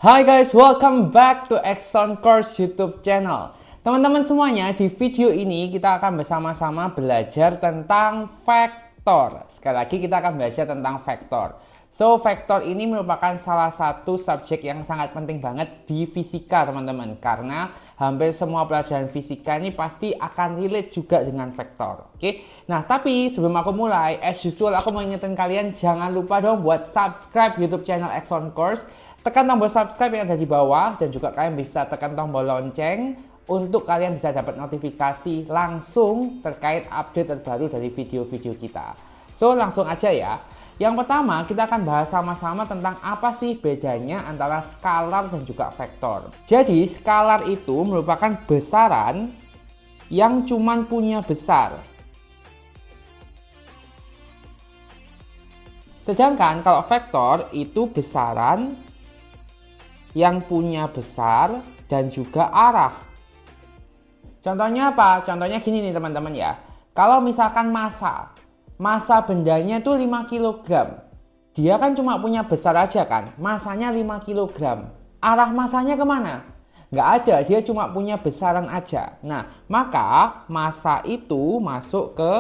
Hai guys, welcome back to Exxon Course YouTube channel. Teman-teman semuanya, di video ini kita akan bersama-sama belajar tentang vektor. Sekali lagi kita akan belajar tentang vektor. So, vektor ini merupakan salah satu subjek yang sangat penting banget di fisika teman-teman. Karena hampir semua pelajaran fisika ini pasti akan relate juga dengan vektor. Oke? Nah, tapi sebelum aku mulai, as usual aku mau ingetin kalian jangan lupa dong buat subscribe YouTube channel Exxon Course. Tekan tombol subscribe yang ada di bawah dan juga kalian bisa tekan tombol lonceng untuk kalian bisa dapat notifikasi langsung terkait update terbaru dari video-video kita. So langsung aja ya. Yang pertama kita akan bahas sama-sama tentang apa sih bedanya antara skalar dan juga vektor. Jadi skalar itu merupakan besaran yang cuman punya besar. Sedangkan kalau vektor itu besaran yang punya besar dan juga arah. Contohnya apa? Contohnya gini nih teman-teman ya. Kalau misalkan massa bendanya itu 5 kg. Dia kan cuma punya besar aja kan. Massanya 5 kg. Arah massanya kemana? Nggak ada, dia cuma punya besaran aja. Nah, maka massa itu masuk ke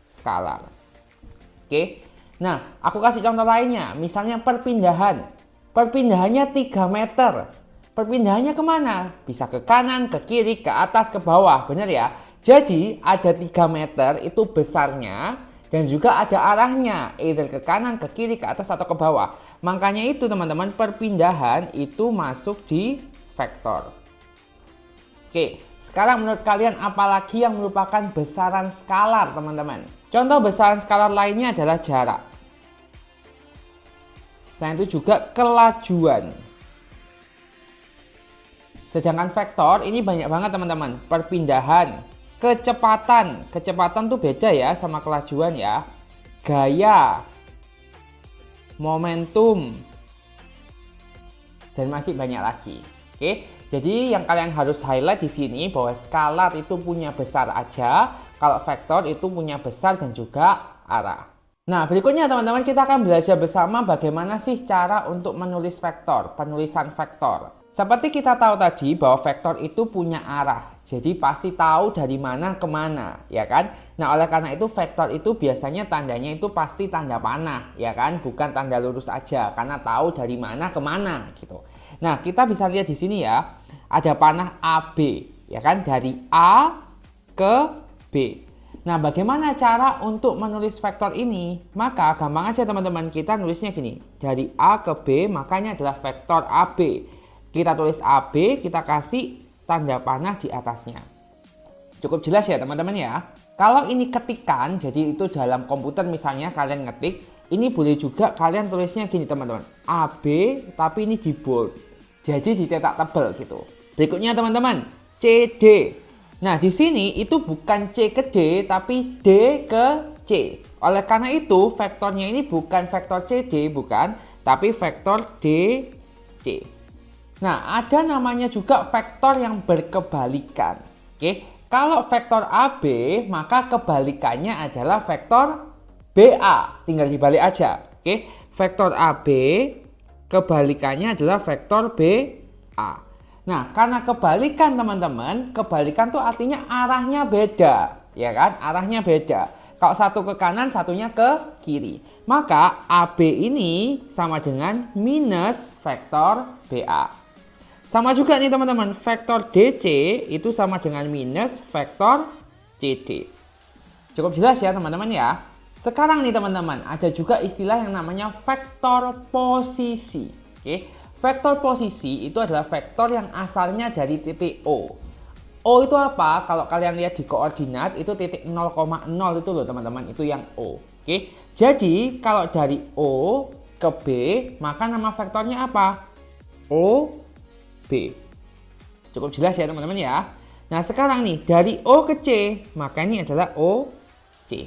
skalar. Oke. Nah, aku kasih contoh lainnya. Misalnya perpindahan. Perpindahannya 3 meter. Perpindahannya kemana? Bisa ke kanan, ke kiri, ke atas, ke bawah. Benar ya? Jadi ada 3 meter itu besarnya. Dan juga ada arahnya. Either ke kanan, ke kiri, ke atas, atau ke bawah. Makanya itu teman-teman perpindahan itu masuk di vektor. Oke, sekarang menurut kalian apalagi yang merupakan besaran skalar teman-teman? Contoh besaran skalar lainnya adalah jarak. Selain itu juga kelajuan. Sedangkan vektor ini banyak banget teman-teman. Perpindahan, kecepatan. Kecepatan tuh beda ya sama kelajuan ya. Gaya, momentum, dan masih banyak lagi. Oke, jadi yang kalian harus highlight di sini bahwa skalar itu punya besar aja. Kalau vektor itu punya besar dan juga arah. Nah, berikutnya teman-teman kita akan belajar bersama bagaimana sih cara untuk menulis vektor, penulisan vektor. Seperti kita tahu tadi bahwa vektor itu punya arah, jadi pasti tahu dari mana ke mana, ya kan? Nah, oleh karena itu vektor itu biasanya tandanya itu pasti tanda panah, ya kan? Bukan tanda lurus aja, karena tahu dari mana ke mana gitu. Nah, kita bisa lihat di sini ya, ada panah AB, ya kan? Dari A ke B. Nah, bagaimana cara untuk menulis vektor ini? Maka gampang aja teman-teman, kita nulisnya gini. Dari A ke B, makanya adalah vektor AB. Kita tulis AB, kita kasih tanda panah di atasnya. Cukup jelas ya teman-teman ya. Kalau ini ketikan, jadi itu dalam komputer misalnya kalian ngetik, ini boleh juga kalian tulisnya gini teman-teman. AB, tapi ini di bold. Jadi dicetak tebal gitu. Berikutnya teman-teman, CD. Nah, di sini itu bukan C ke D, tapi D ke C. Oleh karena itu, vektornya ini bukan vektor CD, bukan, tapi vektor DC. Nah, ada namanya juga vektor yang berkebalikan. Oke, kalau vektor AB, maka kebalikannya adalah vektor BA. Tinggal dibalik aja. Oke, vektor AB, kebalikannya adalah vektor BA. Nah, karena kebalikan teman-teman, kebalikan tuh artinya arahnya beda, ya kan? Arahnya beda. Kalau satu ke kanan, satunya ke kiri. Maka AB ini sama dengan minus vektor BA. Sama juga nih teman-teman, vektor DC itu sama dengan minus vektor CD. Cukup jelas ya teman-teman ya. Sekarang nih teman-teman, ada juga istilah yang namanya vektor posisi. Oke. Vektor posisi itu adalah vektor yang asalnya dari titik O. O itu apa? Kalau kalian lihat di koordinat itu titik 0,0 itu loh teman-teman, itu yang O. Oke. Jadi kalau dari O ke B, maka nama vektornya apa? O, B. Cukup jelas ya teman-teman ya. Nah sekarang nih dari O ke C, maka ini adalah O, C.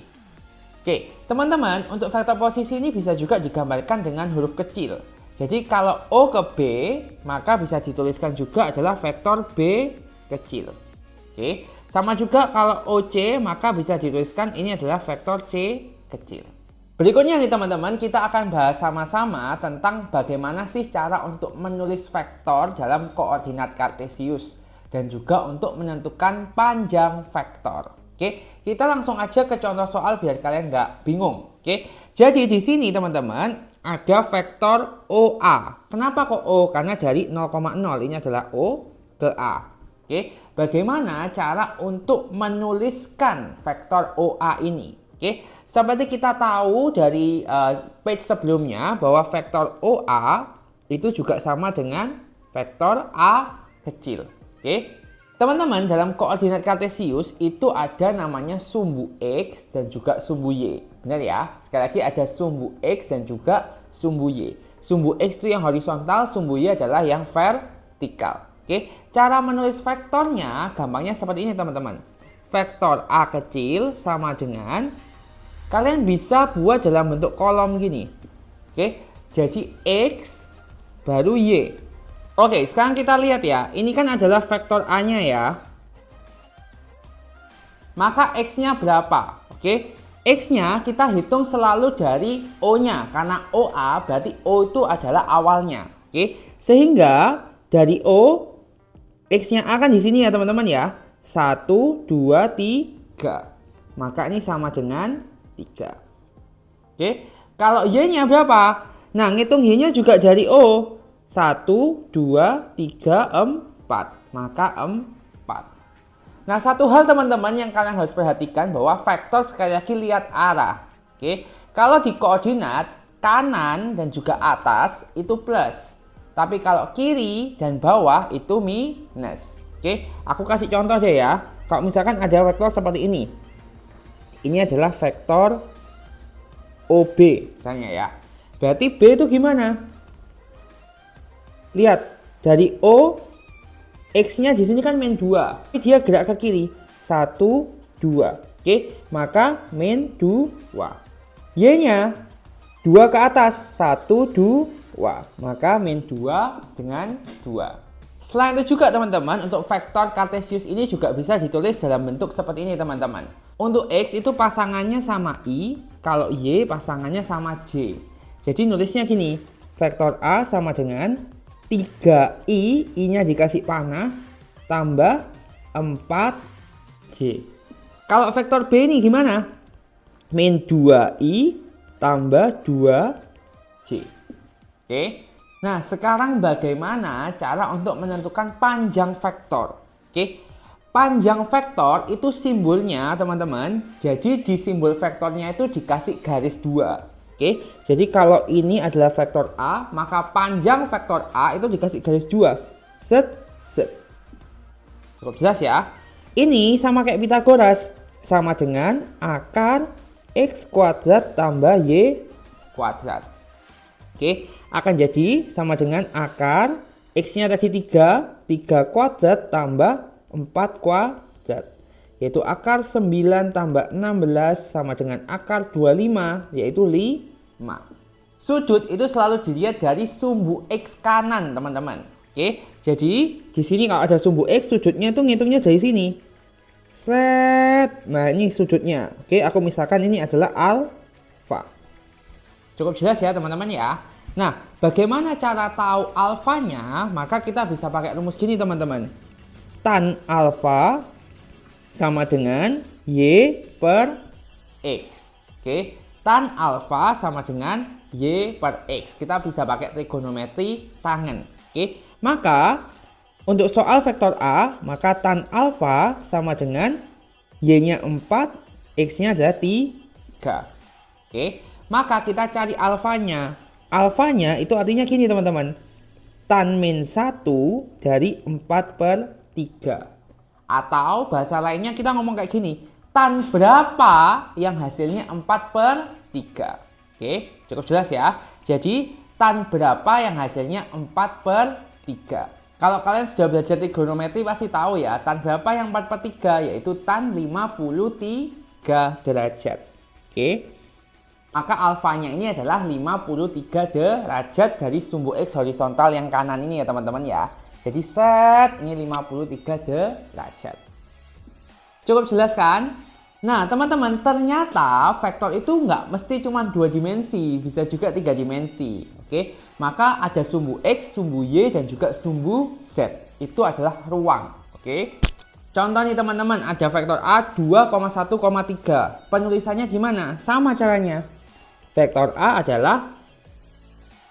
Oke, teman-teman untuk vektor posisi ini bisa juga digambarkan dengan huruf kecil. Jadi kalau O ke B, maka bisa dituliskan juga adalah vektor B kecil. Oke. Sama juga kalau OC, maka bisa dituliskan ini adalah vektor C kecil. Berikutnya nih teman-teman, kita akan bahas sama-sama tentang bagaimana sih cara untuk menulis vektor dalam koordinat kartesius dan juga untuk menentukan panjang vektor. Oke, kita langsung aja ke contoh soal biar kalian nggak bingung. Oke, jadi di sini teman-teman ada vektor OA. Kenapa kok O? Karena dari 0,0 ini adalah O ke A. Oke, bagaimana cara untuk menuliskan vektor OA ini? Oke, seperti kita tahu dari page sebelumnya bahwa vektor OA itu juga sama dengan vektor A kecil. Oke, teman-teman, dalam koordinat kartesius itu ada namanya sumbu X dan juga sumbu Y. Benar ya? Sekali lagi ada sumbu X dan juga sumbu Y. Sumbu X itu yang horizontal, sumbu Y adalah yang vertikal. Oke, cara menulis vektornya gampangnya seperti ini teman-teman. Vektor A kecil sama dengan, kalian bisa buat dalam bentuk kolom gini. Oke, jadi X baru Y. Oke, sekarang kita lihat ya. Ini kan adalah vektor A-nya ya. Maka X-nya berapa? Oke, X-nya kita hitung selalu dari O-nya. Karena OA berarti O itu adalah awalnya. Oke, sehingga dari O, X-nya A kan di sini ya teman-teman ya. 1, 2, 3. Maka ini sama dengan 3. Oke, kalau Y-nya berapa? Nah, ngitung Y-nya juga dari O. 1, 2, 3, 4. Maka 4. Nah, satu hal teman-teman yang kalian harus perhatikan bahwa vektor sekali lagi lihat arah. Oke, kalau di koordinat kanan dan juga atas itu plus. Tapi kalau kiri dan bawah itu minus. Oke, aku kasih contoh deh ya. Kalau misalkan ada vektor seperti ini. Ini adalah vektor OB misalnya ya. Berarti B itu gimana? Lihat, dari O, X-nya di sini kan min 2. Dia gerak ke kiri. 1, 2. Oke, maka min 2. Y-nya 2 ke atas. 1, 2. Maka min 2 dengan 2. Selain itu juga teman-teman, untuk vektor kartesius ini juga bisa ditulis dalam bentuk seperti ini teman-teman. Untuk X itu pasangannya sama I, kalau Y pasangannya sama J. Jadi nulisnya gini, vektor A sama dengan 3I, I-nya dikasih panah, tambah 4J. Kalau vektor B ini gimana? Min 2I tambah 2J. Oke. Nah, sekarang bagaimana cara untuk menentukan panjang vektor? Oke, panjang vektor itu simbolnya teman-teman. Jadi di simbol vektornya itu dikasih garis 2. Oke, jadi kalau ini adalah vektor A, maka panjang vektor A itu dikasih garis 2. Set, set. Cukup jelas ya? Ini sama kayak Pitagoras. Sama dengan akar X kuadrat tambah Y kuadrat. Oke, akan jadi sama dengan akar X-nya tadi 3 kuadrat tambah 4 kuadrat. Yaitu akar 9 tambah 16 sama dengan akar 25, yaitu 5. Sudut itu selalu dilihat dari sumbu X kanan teman-teman. Oke, jadi di sini kalau ada sumbu X, sudutnya itu ngitungnya dari sini. Set. Nah, ini sudutnya. Oke, aku misalkan ini adalah alfa. Cukup jelas ya teman-teman ya. Nah, bagaimana cara tahu alfanya? Maka kita bisa pakai rumus gini teman-teman. Tan alfa sama dengan Y per X. Oke, tan alfa sama dengan Y per X. Kita bisa pakai trigonometri tangen. Oke, maka untuk soal vektor A, maka tan alfa sama dengan Y-nya 4, X-nya adalah 3. Oke, maka kita cari alfanya. Alfanya itu artinya gini teman-teman. Tan min 1 dari 4 per 3. Atau bahasa lainnya kita ngomong kayak gini. Tan berapa yang hasilnya 4 per 3. Oke, cukup jelas ya. Jadi tan berapa yang hasilnya 4 per 3. Kalau kalian sudah belajar trigonometri pasti tahu ya. Tan berapa yang 4 per 3 yaitu tan 53 derajat. Oke. Maka alfanya ini adalah 53 derajat dari sumbu X horizontal yang kanan ini ya teman-teman ya. Jadi set ini 53 derajat. Cukup jelas kan? Nah, teman-teman, ternyata vektor itu nggak mesti cuma 2 dimensi, bisa juga 3 dimensi. Oke, maka ada sumbu X, sumbu Y, dan juga sumbu Z. Itu adalah ruang. Oke, contoh nih teman-teman, ada vektor A 2,1,3. Penulisannya gimana? Sama caranya. Vektor A adalah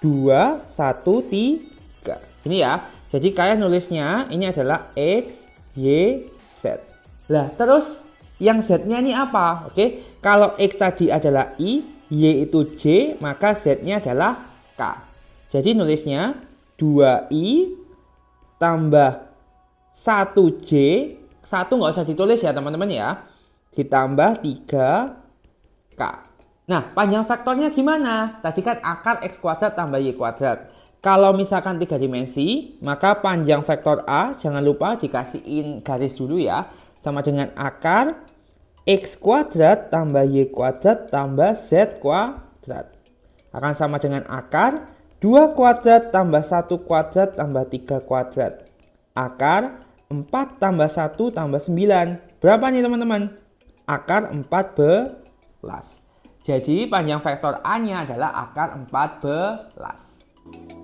2, 1, 3. Ini ya, jadi kalian nulisnya ini adalah X, Y, Z. Lah, terus yang Z-nya ini apa? Oke, kalau X tadi adalah I, Y itu J, maka Z-nya adalah K. Jadi nulisnya 2I tambah 1J, 1 nggak usah ditulis ya teman-teman ya, ditambah 3K. Nah, panjang vektornya gimana? Tadi kan akar X kuadrat tambah Y kuadrat. Kalau misalkan 3 dimensi, maka panjang vektor A, jangan lupa dikasihin garis dulu ya, sama dengan akar X kuadrat tambah Y kuadrat tambah Z kuadrat. Akan sama dengan akar 2 kuadrat tambah 1 kuadrat tambah 3 kuadrat. Akar 4 tambah 1 tambah 9. Berapa nih teman-teman? Akar 14. Jadi panjang vektor A-nya adalah akar 14.